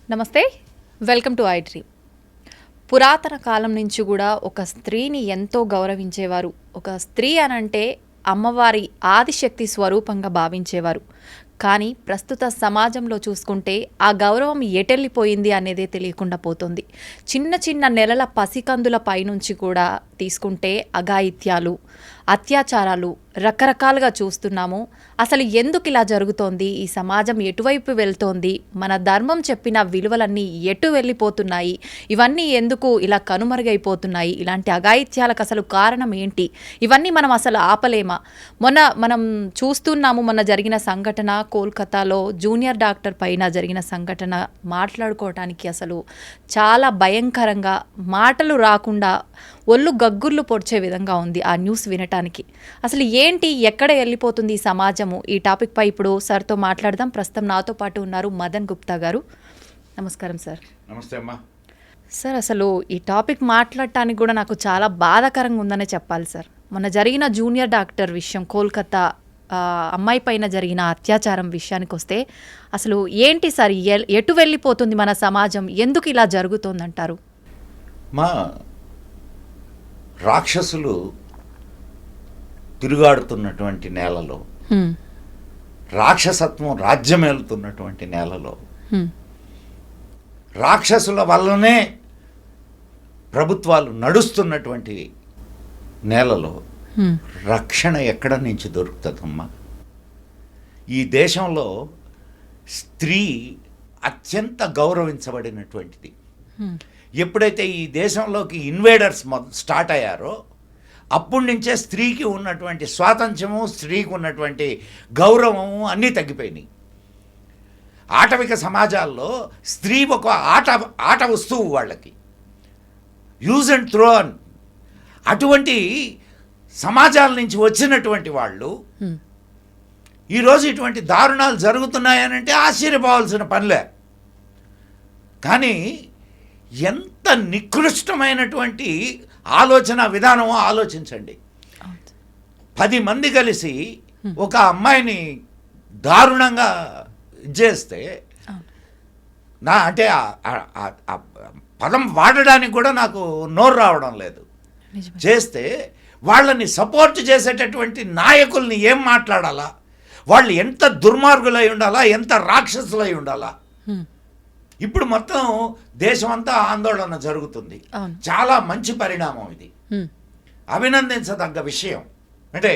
నమస్తే, welcome to I dream. పురాతన కాలం నుంచి కూడా ఒక స్త్రీని ఎంతో గౌరవించేవారు. ఒక స్త్రీ అనంటే అమ్మవారి ఆదిశక్తి స్వరూపంగా భావించేవారు. కానీ ప్రస్తుత సమాజంలో చూసుకుంటే ఆ గౌరవం ఎటెళ్ళిపోయింది అనేదే తెలియకుండా పోతుంది. చిన్న చిన్న నెలల పసికందుల పైనుంచి కూడా తీసుకుంటే అఘాయిత్యాలు, అత్యాచారాలు రకరకాలుగా చూస్తున్నాము. అసలు ఎందుకు ఇలా జరుగుతోంది? ఈ సమాజం ఎటువైపు వెళ్తోంది? మన ధర్మం చెప్పిన విలువలన్నీ ఎటు వెళ్ళిపోతున్నాయి? ఇవన్నీ ఎందుకు ఇలా కనుమరుగైపోతున్నాయి? ఇలాంటి అఘాయిత్యాలకు అసలు కారణం ఏంటి? ఇవన్నీ మనం అసలు ఆపలేమా? మనం చూస్తున్నాము, మొన్న జరిగిన సంఘటన కోల్కతాలో జూనియర్ డాక్టర్ పైన జరిగిన సంఘటన మాట్లాడుకోవటానికి అసలు చాలా భయంకరంగా, మాటలు రాకుండా ఒళ్ళు గగ్గుర్లు పొడిచే విధంగా ఉంది ఆ న్యూస్ వినటానికి. అసలు ఏంటి, ఎక్కడ వెళ్ళిపోతుంది ఈ సమాజము? ఈ టాపిక్ పై ఇప్పుడు సార్తో మాట్లాడదాం. ప్రస్తుతం నాతో పాటు ఉన్నారు మదన్ గుప్తా గారు. నమస్కారం సార్. నమస్తే అమ్మా. సార్, అసలు ఈ టాపిక్ మాట్లాడటానికి కూడా నాకు చాలా బాధాకరంగా ఉందనే చెప్పాలి సార్. మొన్న జరిగిన జూనియర్ డాక్టర్ విషయం, కోల్కతా అమ్మాయి పైన జరిగిన అత్యాచారం విషయానికి వస్తే అసలు ఏంటి సార్, ఎటు వెళ్ళిపోతుంది మన సమాజం? ఎందుకు ఇలా జరుగుతుందంటారు? మా రాక్షసులు తిరుగాడుతున్నటువంటి నేలలో, రాక్షసత్వం రాజ్యమేలుతున్నటువంటి నేలలో, రాక్షసుల వల్లనే ప్రభుత్వాలు నడుస్తున్నటువంటి నేలలో రక్షణ ఎక్కడ నుంచి దొరుకుతుందమ్మా? ఈ దేశంలో స్త్రీ అత్యంత గౌరవించబడినటువంటిది. ఎప్పుడైతే ఈ దేశంలోకి ఇన్వేడర్స్ స్టార్ట్ అయ్యారో అప్పటి నుంచే స్త్రీకి ఉన్నటువంటి స్వాతంత్ర్యము, స్త్రీకి ఉన్నటువంటి గౌరవము అన్నీ తగ్గిపోయినాయి. ఆటవిక సమాజాల్లో స్త్రీ ఒక ఆట వస్తువు, వాళ్ళకి యూజ్ అండ్ త్రో. అటువంటి సమాజాల నుంచి వచ్చినటువంటి వాళ్ళు ఈరోజు ఇటువంటి దారుణాలు జరుగుతున్నాయనంటే ఆశ్చర్యపోవాల్సిన పనిలే. కానీ ఎంత నికృష్టమైనటువంటి ఆలోచన విధానమో ఆలోచించండి. 10 మంది కలిసి ఒక అమ్మాయిని దారుణంగా చేస్తే, అంటే ఆ పదం వాడడానికి కూడా నాకు నోరు రావడం లేదు. చేస్తే వాళ్ళని సపోర్ట్ చేసేటటువంటి నాయకుల్ని ఏం మాట్లాడాలా? వాళ్ళు ఎంత దుర్మార్గులై ఉండాలా, ఎంత రాక్షసులై ఉండాలా? ఇప్పుడు మొత్తం దేశం అంతా ఆందోళన జరుగుతుంది. చాలా మంచి పరిణామం ఇది, అభినందించదగ్గ విషయం. అంటే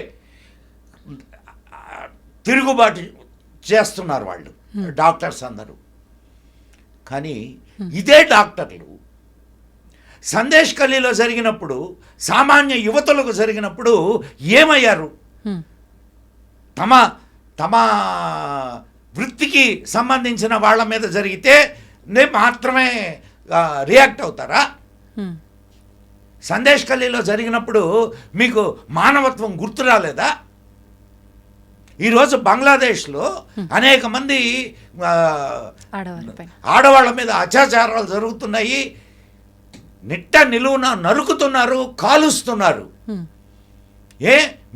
తిరుగుబాటు చేస్తున్నారు వాళ్ళు డాక్టర్స్ అందరూ. కానీ ఇదే డాక్టర్లు సందేశ్ ఖలీలో జరిగినప్పుడు, సామాన్య యువతులకు జరిగినప్పుడు ఏమయ్యారు? తమ వృత్తికి సంబంధించిన వాళ్ళ మీద జరిగితే మాత్రమే రియాక్ట్ అవుతారా? సందేశ్ ఖలీలో జరిగినప్పుడు మీకు మానవత్వం గుర్తు రాలేదా? ఈరోజు బంగ్లాదేశ్లో అనేక మంది ఆడవాళ్ళ మీద అత్యాచారాలు జరుగుతున్నాయి. నిట్ట నిలువున నరుకుతున్నారు, కాలుస్తున్నారు.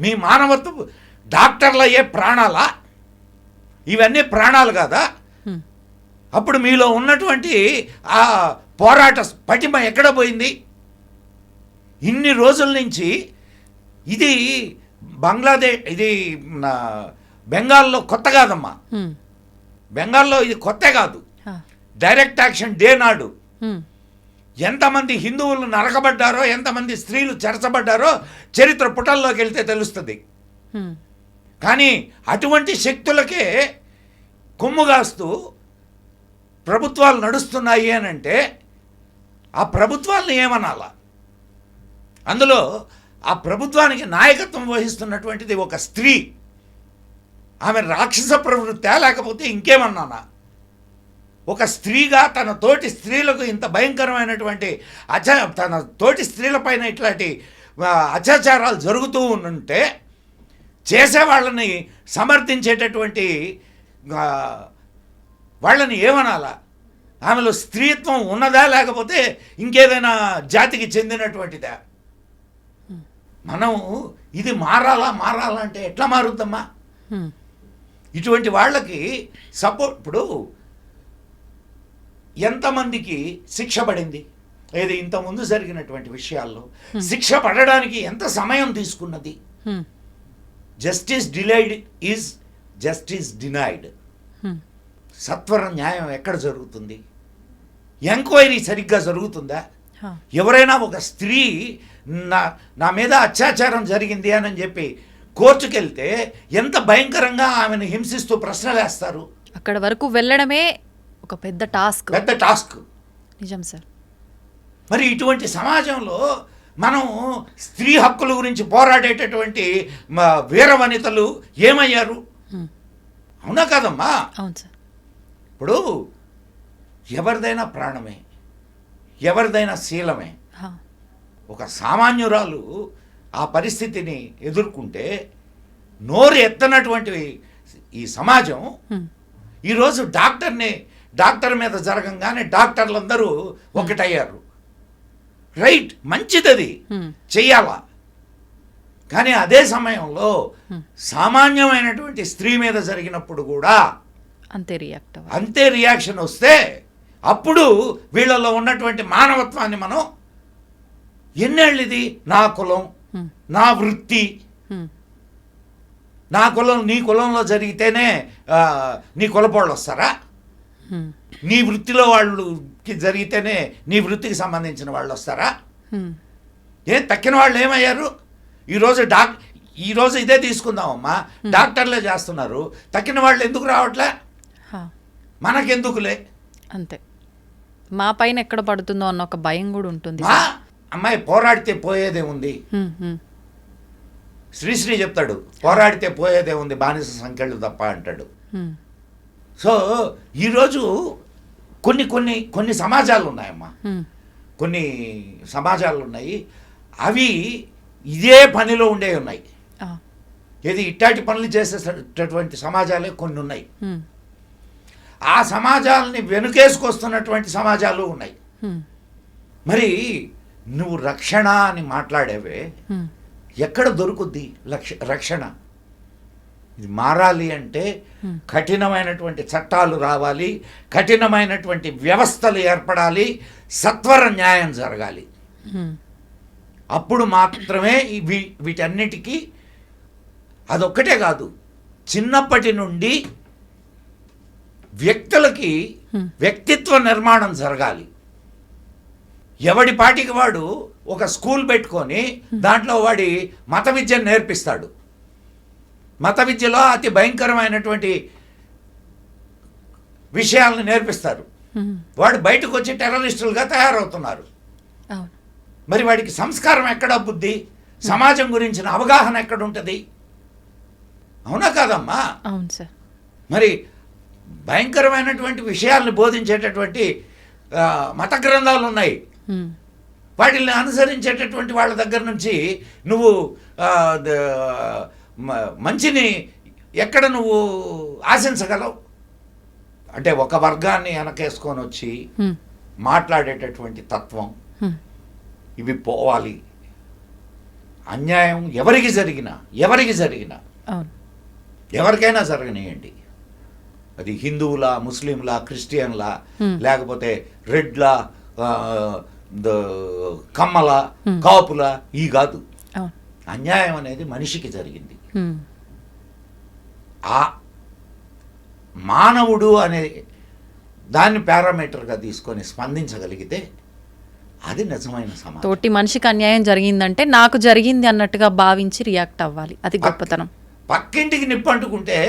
మీ మానవత్వం డాక్టర్ల ప్రాణాలా? ఇవన్నీ ప్రాణాలు కాదా? అప్పుడు మీలో ఉన్నటువంటి ఆ పోరాట పటిమ ఎక్కడ పోయింది? ఇన్ని రోజుల నుంచి ఇది ఇది బెంగాల్లో కొత్త కాదమ్మా. బెంగాల్లో ఇది కొత్త కాదు. డైరెక్ట్ యాక్షన్ డే నాడు ఎంతమంది హిందువులు నరకబడ్డారో, ఎంతమంది స్త్రీలు చెరచబడ్డారో చరిత్ర పుటల్లోకి వెళ్తే తెలుస్తుంది. కానీ అటువంటి శక్తులకే కొమ్ముగాస్తూ ప్రభుత్వాలు నడుస్తున్నాయి అని అంటే ఆ ప్రభుత్వాలను ఏమనాలా? అందులో ఆ ప్రభుత్వానికి నాయకత్వం వహిస్తున్నటువంటిది ఒక స్త్రీ. ఆమె రాక్షస ప్రవృత్తి లేకపోతే ఇంకేమన్నానా? ఒక స్త్రీగా తన తోటి స్త్రీలకు ఇంత భయంకరమైనటువంటి తన తోటి స్త్రీలపైన ఇట్లాంటి అత్యాచారాలు జరుగుతూ ఉంటే చేసేవాళ్ళని సమర్థించేటటువంటి వాళ్ళని ఏమనాలా? ఆమెలో స్త్రీత్వం ఉన్నదా లేకపోతే ఇంకేదైనా జాతికి చెందినటువంటిదా? మనం ఇది మారాలంటే ఎట్లా మారుద్దమ్మా? ఇటువంటి వాళ్ళకి సపోర్ట్. ఇప్పుడు ఎంతమందికి శిక్ష పడింది? ఏది ఇంతకుముందు జరిగినటువంటి విషయాల్లో శిక్ష పడడానికి ఎంత సమయం తీసుకున్నది? Justice delayed is justice denied. సత్వర న్యాయం ఎక్కడ జరుగుతుంది? ఎంక్వైరీ సరిగ్గా జరుగుతుందా? ఎవరైనా ఒక స్త్రీ నా మీద అత్యాచారం జరిగింది అని చెప్పి కోర్టుకెళ్తే ఎంత భయంకరంగా ఆమెను హింసిస్తూ ప్రశ్నలు వేస్తారు. అక్కడ వరకు వెళ్ళడమే ఒక పెద్ద టాస్క్. నిజం సార్. మరి ఇటువంటి సమాజంలో మనం స్త్రీ హక్కుల గురించి పోరాడేటటువంటి వీర వనితలు ఏమయ్యారు? అవునా కదమ్మా? అవును సార్. ఇప్పుడు ఎవరిదైనా ప్రాణమే, ఎవరిదైనా శీలమే. ఒక సామాన్యురాలు ఆ పరిస్థితిని ఎదుర్కొంటే నోరు ఎత్తనటువంటి ఈ సమాజం ఈరోజు డాక్టర్ మీద జరగంగానే డాక్టర్లందరూ ఒకటయ్యారు. రైట్, మంచిదది, చెయ్యాలా. కానీ అదే సమయంలో సామాన్యమైనటువంటి స్త్రీ మీద జరిగినప్పుడు కూడా అంతే రియాక్షన్ వస్తే అప్పుడు వీళ్ళలో ఉన్నటువంటి మానవత్వాన్ని మనం ఎన్నేళ్ళిది? నా కులం, నా వృత్తి, నా కులం నీ కులంలో జరిగితేనే నీ కులపోళ్ళు వస్తారా? నీ వృత్తిలో వాళ్ళకి జరిగితేనే నీ వృత్తికి సంబంధించిన వాళ్ళు వస్తారా? తక్కిన వాళ్ళు ఏమయ్యారు? ఈరోజు ఇదే తీసుకుందామమ్మా, డాక్టర్లే చేస్తున్నారు, తక్కిన వాళ్ళు ఎందుకు రావట్లే? మనకెందుకులే? అంతే. మా పైన ఎక్కడ పడుతుందో అన్న ఒక భయం కూడా ఉంటుంది. అమ్మాయి పోరాడితే పోయేదే ఉంది. శ్రీశ్రీ చెప్తాడు, పోరాడితే పోయేదే ఉంది, బానిస సంఖ్యలు తప్ప అంటాడు. సో ఈరోజు కొన్ని సమాజాలు ఉన్నాయమ్మా, కొన్ని సమాజాలు ఉన్నాయి, అవి ఇదే పనిలో ఉండే ఉన్నాయి. ఏది ఇట్టాటి పనులు చేసేటటువంటి సమాజాలే కొన్ని ఉన్నాయి. ఆ సమాజాలని వెనుకేసుకొస్తున్నటువంటి సమాజాలు ఉన్నాయి. మరి నువ్వు రక్షణ అని మాట్లాడేవే, ఎక్కడ దొరుకుద్ది రక్షణ? ఇది మారాలి అంటే కఠినమైనటువంటి చట్టాలు రావాలి, కఠినమైనటువంటి వ్యవస్థలు ఏర్పడాలి, సత్వర న్యాయం జరగాలి. అప్పుడు మాత్రమే వీటన్నిటికీ, అదొక్కటే కాదు, చిన్నప్పటి నుండి వ్యక్తులకి వ్యక్తిత్వ నిర్మాణం జరగాలి. ఎవడి పాటికి వాడు ఒక స్కూల్ పెట్టుకొని దాంట్లో వాడి మత విద్యను నేర్పిస్తాడు. మత విద్యలో అతి భయంకరమైనటువంటి విషయాలను నేర్పిస్తారు. వాడు బయటకు వచ్చి టెర్రరిస్టులుగా తయారవుతున్నారు. మరి వాడికి సంస్కారం ఎక్కడ, బుద్ధి, సమాజం గురించిన అవగాహన ఎక్కడ ఉంటుంది? అవునా కాదమ్మా? అవును సార్. మరి భయంకరమైనటువంటి విషయాలను బోధించేటటువంటి మత గ్రంథాలు ఉన్నాయి. వాటిని అనుసరించేటటువంటి వాళ్ళ దగ్గర నుంచి నువ్వు మంచిని ఎక్కడ నువ్వు ఆశించగలవు? అంటే ఒక వర్గాన్ని వెనకేసుకొని వచ్చి మాట్లాడేటటువంటి తత్వం, ఇవి పోవాలి. అన్యాయం ఎవరికి జరిగినా ఎవరికైనా జరగనియండి, అది హిందువులా, ముస్లింలా, క్రిస్టియన్లా, లేకపోతే రెడ్లా, కమ్మల, కాపుల, ఈ కాదు. అన్యాయం అనేది మనిషికి జరిగింది. ఆ మానవుడు అనే దాన్ని పారామీటర్గా తీసుకొని స్పందించగలిగితే అది నిజమైన సమాజం. తోటి మనిషికి అన్యాయం జరిగిందంటే నాకు జరిగింది అన్నట్టుగా భావించి రియాక్ట్ అవ్వాలి, అది గొప్పతనం. పక్కింటికి నిప్పంటుకుంటే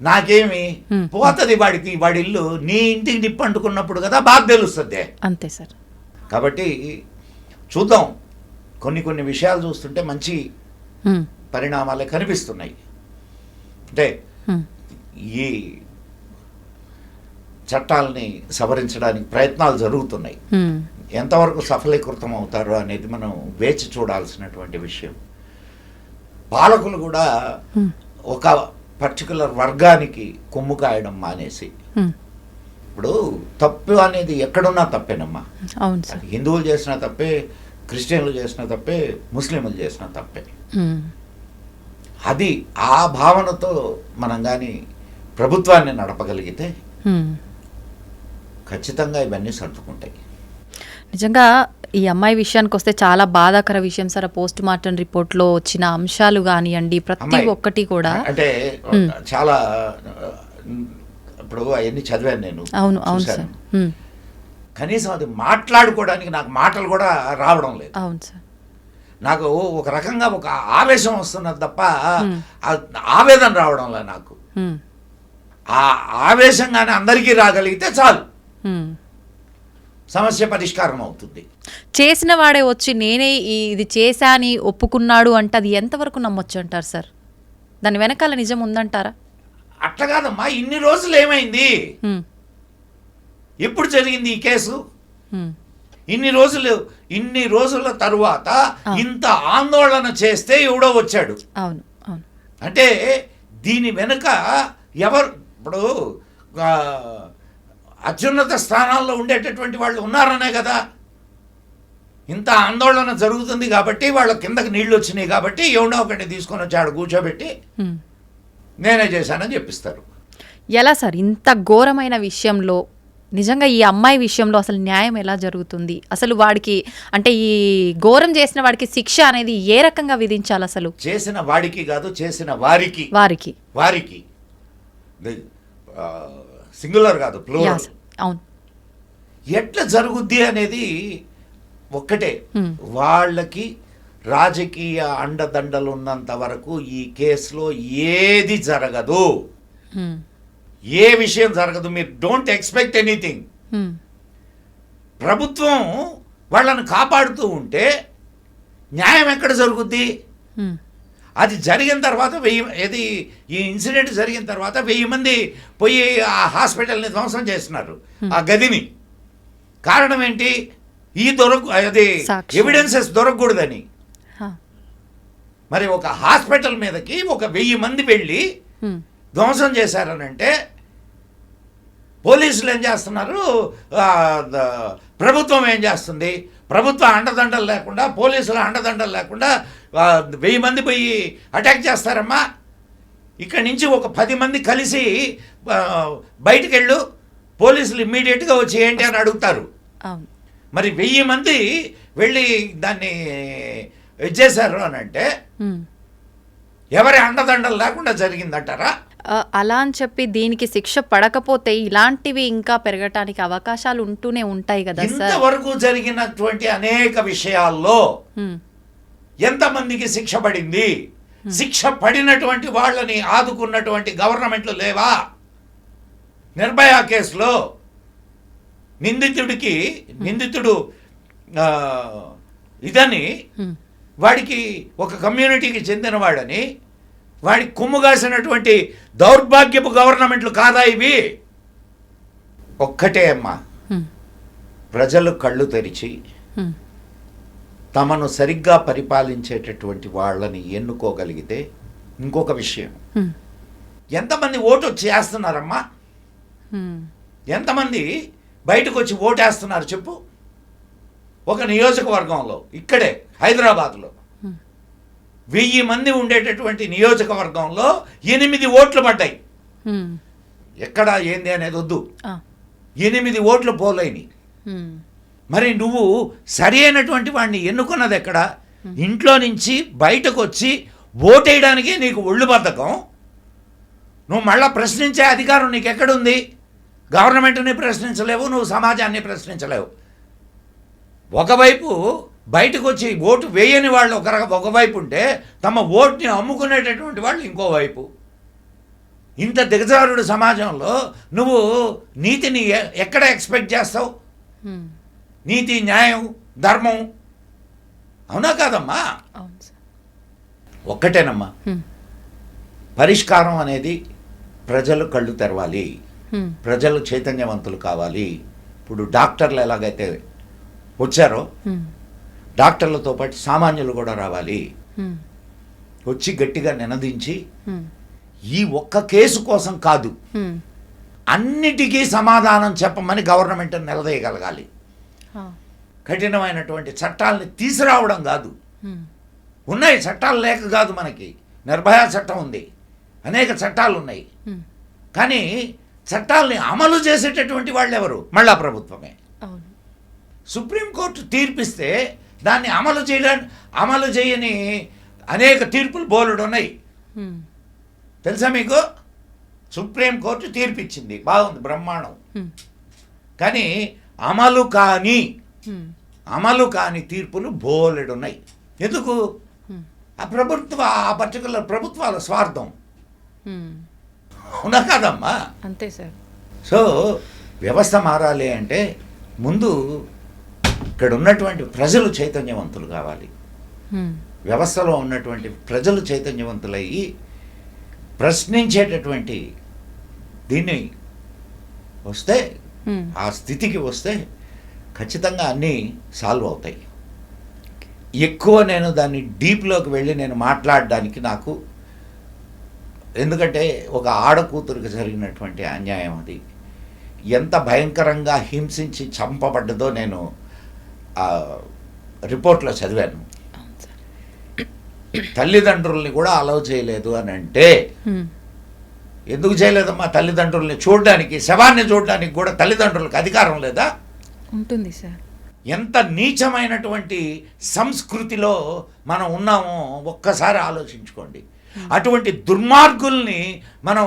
నాకేమి పోతుంది, వాడి ఇల్లు నీ ఇంటికి నిప్పంటుకున్నప్పుడు కదా బాగా తెలుస్తుంది. అంతే సార్. కాబట్టి చూద్దాం, కొన్ని విషయాలు చూస్తుంటే మంచి పరిణామాలే కనిపిస్తున్నాయి. అంటే ఈ చట్టాలని సవరించడానికి ప్రయత్నాలు జరుగుతున్నాయి. ఎంతవరకు సఫలీకృతం అవుతారో అనేది మనం వేచి చూడాల్సినటువంటి విషయం. పాలకులు కూడా ఒక పర్టికులర్ వర్గానికి కొమ్ము కాయడం మానేసి, ఇప్పుడు తప్పు అనేది ఎక్కడున్నా తప్పేనమ్మా. హిందువులు చేసిన తప్పే, క్రిస్టియన్లు చేసిన తప్పే, ముస్లింలు చేసిన తప్పే. అది ఆ భావనతో మనం కానీ ప్రభుత్వాన్ని నడపగలిగితే ఖచ్చితంగా ఇవన్నీ సర్దుకుంటాయి. నిజంగా ఈ అమ్మాయి విషయానికి వస్తే చాలా బాధాకర విషయం సార్. పోస్ట్ మార్టం రిపోర్ట్లో వచ్చిన అంశాలు కానివ్వండి, ప్రతి అమ్మాయి ఒక్కటి కూడా అంటే చాలా ఇప్పుడు అవన్నీ చదివాను నేను. అవును అవును సార్. చూశాను. కనీసం అది మాట్లాడుకోవడానికి నాకు మాటలు కూడా రావడం లేదు. అవును సార్. నాకు ఒక రకంగా ఒక ఆవేశం వస్తున్నది తప్ప ఆవేదన రావడం లేదు నాకు. ఆ ఆవేశంగానే అందరికీ రాగలిగితే చాలు, సమస్య పరిష్కారం అవుతుంది. చేసిన వాడే వచ్చి నేనే ఇది చేశాని ఒప్పుకున్నాడు అంటే అది ఎంతవరకు నమ్మొచ్చు అంటారు సార్? దాని వెనకాల నిజం ఉందంటారా? అట్లా కాదమ్మా, ఇన్ని రోజులు ఏమైంది? ఎప్పుడు జరిగింది ఈ కేసు? ఇన్ని రోజుల తరువాత ఇంత ఆందోళన చేస్తే ఎవడో వచ్చాడు. అవును అవును. అంటే దీని వెనుక ఎవరు? ఇప్పుడు అత్యున్నత స్థానాల్లో ఉండేటటువంటి వాళ్ళు ఉన్నారనే కదా ఇంత ఆందోళన జరుగుతుంది. కాబట్టి వాళ్ళ కిందకి నీళ్ళు వచ్చినాయి కాబట్టి ఎవడో ఒకటి తీసుకొని వచ్చాడు కూర్చోబెట్టి నేనే చేశానని చెప్పిస్తారు. ఎలా సార్ ఇంత ఘోరమైన విషయంలో నిజంగా ఈ అమ్మాయి విషయంలో అసలు న్యాయం ఎలా జరుగుతుంది? అసలు వాడికి అంటే ఈ ఘోరం చేసిన వాడికి శిక్ష అనేది ఏ రకంగా విధించాలి? అసలు చేసిన వాడికి కాదు, చేసిన వారికి వారికి వారికి సింగులర్ కాదు, ప్లూరల్. అవును. ఎట్లా జరుగుద్ది అనేది ఒక్కటే, వాళ్ళకి రాజకీయ అండదండలు ఉన్నంత వరకు ఈ కేసులో ఏది జరగదు, ఏ విషయం జరగదు. మీరు డోంట్ ఎక్స్పెక్ట్ ఎనీథింగ్. ప్రభుత్వం వాళ్ళని కాపాడుతూ ఉంటే న్యాయం ఎక్కడ జరుగుద్ది? అది జరిగిన తర్వాత ఈ ఇన్సిడెంట్ జరిగిన తర్వాత 1000 మంది పోయి ఆ హాస్పిటల్ని ధ్వంసం చేస్తున్నారు, ఆ గదిని. కారణం ఏంటి? అది ఎవిడెన్సెస్ దొరకకూడదని. మరి ఒక హాస్పిటల్ మీదకి 1000 మంది వెళ్ళి ధ్వంసం చేశారనంటే పోలీసులు ఏం చేస్తున్నారు, ప్రభుత్వం ఏం చేస్తుంది? ప్రభుత్వ అండదండలు లేకుండా, పోలీసుల అండదండలు లేకుండా 1000 మంది పోయి అటాక్ చేస్తారమ్మా. ఇక్కడి నుంచి ఒక 10 మంది కలిసి బయటికి వెళ్ళు, పోలీసులు ఇమ్మీడియట్గా వచ్చి ఏంటి అని అడుగుతారు. మరి 1000 మంది వెళ్ళి దాన్ని చేశారు అని అంటే ఎవరి అండదండలు లేకుండా జరిగిందంటారా? అలా అని చెప్పి దీనికి శిక్ష పడకపోతే ఇలాంటివి ఇంకా పెరగటానికి అవకాశాలు ఉంటూనే ఉంటాయి కదా సార్. ఇంతవరకు జరిగినటువంటి అనేక విషయాల్లో ఎంతమందికి శిక్ష పడింది? శిక్ష పడినటువంటి వాళ్ళని ఆదుకున్నటువంటి గవర్నమెంట్లు లేవా? నిర్భయ కేసులో నిందితుడు ఇదని వాడికి ఒక కమ్యూనిటీకి చెందిన వాడని వాడికి కుమ్ముగాసినటువంటి దౌర్భాగ్యపు గవర్నమెంట్లు కాదా ఇవి? ఒక్కటే అమ్మా, ప్రజలు కళ్ళు తెరిచి తమను సరిగ్గా పరిపాలించేటటువంటి వాళ్ళని ఎన్నుకోగలిగితే. ఇంకొక విషయం, ఎంతమంది ఓటు వచ్చి వేస్తున్నారమ్మా? ఎంతమంది బయటకు వచ్చి ఓటేస్తున్నారు చెప్పు? ఒక నియోజకవర్గంలో, ఇక్కడే హైదరాబాద్లో 1000 మంది ఉండేటటువంటి నియోజకవర్గంలో 8 ఓట్లు పడ్డాయి. ఎక్కడ ఏంది అనేది వద్దు, 8 ఓట్లు పోలేని. మరి నువ్వు సరి అయినటువంటి వాడిని ఎన్నుకున్నది ఎక్కడ? ఇంట్లో నుంచి బయటకు వచ్చి ఓటేయడానికి నీకు ఒళ్ళు బద్ధకం. నువ్వు మళ్ళా ప్రశ్నించే అధికారం నీకు ఎక్కడుంది? గవర్నమెంట్ని ప్రశ్నించలేవు, నువ్వు సమాజాన్ని ప్రశ్నించలేవు. ఒకవైపు బయటకు వచ్చి ఓటు వేయని వాళ్ళు ఒకవైపు ఉంటే తమ ఓటుని అమ్ముకునేటటువంటి వాళ్ళు ఇంకోవైపు. ఇంత దిగజారుడు సమాజంలో నువ్వు నీతిని ఎక్కడ ఎక్స్పెక్ట్ చేస్తావు? నీతి, న్యాయం, ధర్మం, అవునా కాదమ్మా? ఒక్కటేనమ్మా, పరిష్కారం అనేది ప్రజలు కళ్ళు తెరవాలి, ప్రజలు చైతన్యవంతులు కావాలి. ఇప్పుడు డాక్టర్లు ఎలాగైతే వచ్చారో డాక్టర్లతో పాటు సామాన్యులు కూడా రావాలి, వచ్చి గట్టిగా నినదించి ఈ ఒక్క కేసు కోసం కాదు అన్నిటికీ సమాధానం చెప్పమని గవర్నమెంట్ నిలదీయగలగాలి. కఠినమైనటువంటి చట్టాలని తీసుకురావడం కాదు, ఉన్నాయి చట్టాలు లేక కాదు, మనకి నిర్భయ చట్టం ఉంది, అనేక చట్టాలు ఉన్నాయి. కానీ చట్టాలని అమలు చేసేటటువంటి వాళ్ళు ఎవరు? మళ్ళా ప్రభుత్వమే. అవును. సుప్రీంకోర్టు తీర్పిస్తే దాన్ని అమలు చేయని అనేక తీర్పులు బోలెడు ఉన్నాయి. హ్మ్. తెలుసా మీకు? సుప్రీంకోర్టు తీర్పిచ్చింది, బాగుంది, బ్రహ్మాండం. హ్మ్. కానీ హ్మ్. అమలు కాని తీర్పులు బోలెడు ఉన్నాయి. ఎందుకు? హ్మ్. ఆ పర్టికులర్ ప్రభుత్వాల స్వార్థం. హ్మ్. అవునా కాదమ్మా? అంతే సార్. సో వ్యవస్థ మారాలి అంటే ముందు ఇక్కడ ఉన్నటువంటి ప్రజలు చైతన్యవంతులు కావాలి. హ్మ్. వ్యవస్థలో ఉన్నటువంటి ప్రజలు చైతన్యవంతులయ్యి ప్రశ్నించేటటువంటి దీన్ని వస్తే, హ్మ్. ఆ స్థితికి వస్తే ఖచ్చితంగా అన్నీ సాల్వ్ అవుతాయి. ఎక్కువ నేను దాన్ని డీప్లోకి వెళ్ళి నేను మాట్లాడడానికి నాకు, ఎందుకంటే ఒక ఆడకూతురికి జరిగినటువంటి అన్యాయం అది ఎంత భయంకరంగా హింసించి చంపబడ్డదో నేను రిపోర్ట్లో చదివాను. అవును సార్. తల్లిదండ్రుల్ని కూడా అలౌ చేయలేదు అని అంటే హ్మ్. ఎందుకు చేయలేదమ్మా? తల్లిదండ్రుల్ని చూడడానికి, శవాన్ని చూడడానికి కూడా తల్లిదండ్రులకు అధికారం లేదా? ఉంటుంది సార్. ఎంత నీచమైనటువంటి సంస్కృతిలో మనం ఉన్నామో ఒక్కసారి ఆలోచించుకోండి. అటువంటి దుర్మార్గుల్ని మనం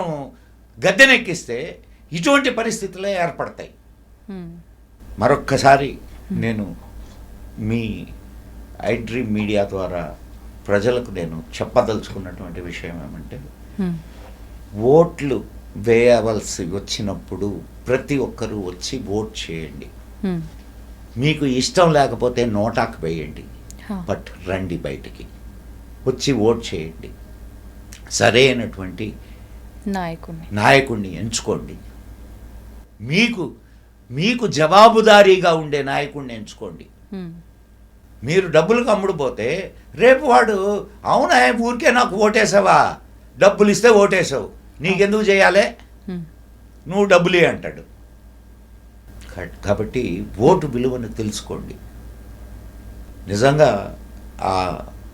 గద్దెనెక్కిస్తే ఇటువంటి పరిస్థితులే ఏర్పడతాయి. హ్మ్. మరొక్కసారి నేను మీ ఐడ్రీమ్ మీడియా ద్వారా ప్రజలకు నేను చెప్పదలుచుకున్నటువంటి విషయం ఏమంటే, హ్మ్. ఓట్లు వేయవలసి వచ్చినప్పుడు ప్రతి ఒక్కరూ వచ్చి ఓట్ చేయండి. హ్మ్. మీకు ఇష్టం లేకపోతే నోటాకు వేయండి, హా. బట్ రండి బయటికి వచ్చి ఓట్ చేయండి. సరైనటువంటి నాయకుడిని ఎంచుకోండి. మీకు జవాబుదారీగా ఉండే నాయకుడిని ఎంచుకోండి. హ్మ్. మీరు డబ్బులకు అమ్ముడుపోతే రేపు వాడు, అవునా ఊరికే నాకు ఓటేసావా, డబ్బులు ఇస్తే ఓటేసావు, నీకెందుకు చేయాలి, హ్మ్. నువ్వు డబ్బులే అంటాడు. కాబట్టి ఓటు విలువను తెలుసుకోండి. నిజంగా ఆ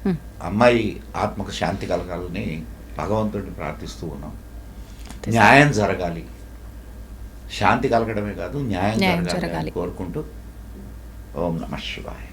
హ్మ్. అమ్మాయి ఆత్మకు శాంతి కలగాలని భగవంతుడిని ప్రార్థిస్తూ ఉన్నాం. న్యాయం జరగాలి, శాంతి కలగడమే కాదు న్యాయం జరగాలి కోరుకుంటూ ఓం నమః శివాయ.